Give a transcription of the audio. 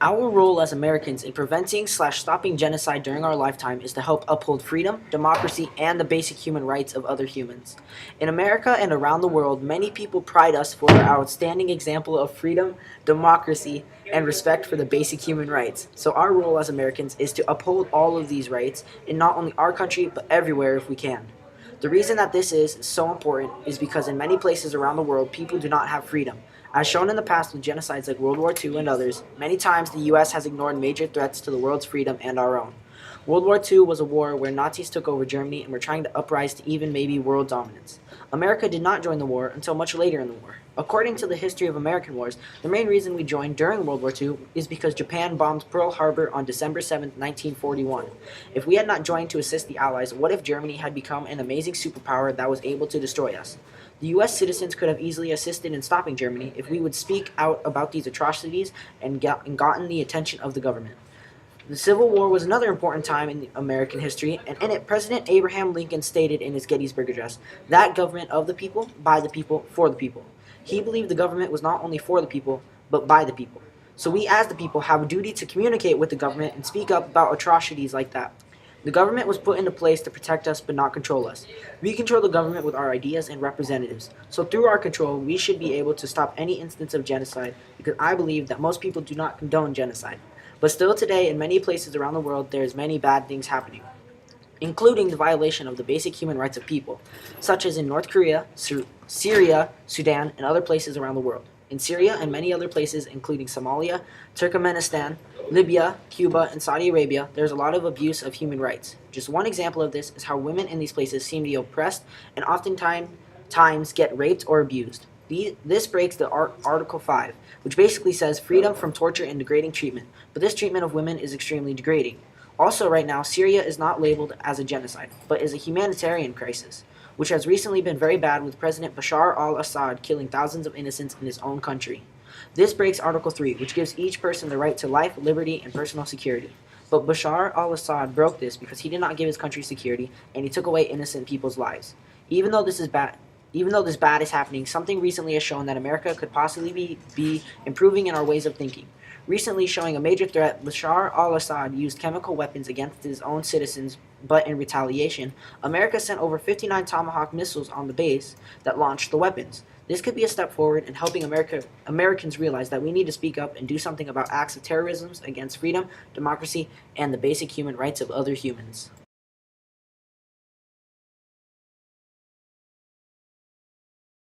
Our role as Americans in preventing/stopping genocide during our lifetime is to help uphold freedom, democracy, and the basic human rights of other humans. In America and around the world, many people pride us for our outstanding example of freedom, democracy, and respect for the basic human rights. So our role as Americans is to uphold all of these rights in not only our country, but everywhere if we can. The reason that this is so important is because in many places around the world, people do not have freedom. As shown in the past with genocides like World War II and others, many times the US has ignored major threats to the world's freedom and our own. World War II was a war where Nazis took over Germany and were trying to uprise to even maybe world dominance. America did not join the war until much later in the war. According to the history of American wars, the main reason we joined during World War II is because Japan bombed Pearl Harbor on December 7, 1941. If we had not joined to assist the Allies, what if Germany had become an amazing superpower that was able to destroy us? The US citizens could have easily assisted in stopping Germany if we would speak out about these atrocities and gotten the attention of the government. The Civil War was another important time in American history, and in it, President Abraham Lincoln stated in his Gettysburg Address, "That government of the people, by the people, for the people." He believed the government was not only for the people, but by the people. So we as the people have a duty to communicate with the government and speak up about atrocities like that. The government was put into place to protect us but not control us. We control the government with our ideas and representatives. So through our control, we should be able to stop any instance of genocide because I believe that most people do not condone genocide. But still today, in many places around the world, there is many bad things happening, including the violation of the basic human rights of people, such as in North Korea, Syria, Sudan, and other places around the world. In Syria and many other places, including Somalia, Turkmenistan, Libya, Cuba, and Saudi Arabia, there's a lot of abuse of human rights. Just one example of this is how women in these places seem to be oppressed and oftentimes get raped or abused. This breaks the Article 5, which basically says freedom from torture and degrading treatment, but this treatment of women is extremely degrading. Also, right now, Syria is not labeled as a genocide, but is a humanitarian crisis, which has recently been very bad with President Bashar al-Assad killing thousands of innocents in his own country. This breaks Article 3, which gives each person the right to life, liberty, and personal security. But Bashar al-Assad broke this because he did not give his country security, and he took away innocent people's lives. Even though this bad is happening, something recently has shown that America could possibly be improving in our ways of thinking. Recently showing a major threat, Bashar al-Assad used chemical weapons against his own citizens, but in retaliation, America sent over 59 Tomahawk missiles on the base that launched the weapons. This could be a step forward in helping Americans realize that we need to speak up and do something about acts of terrorism against freedom, democracy, and the basic human rights of other humans.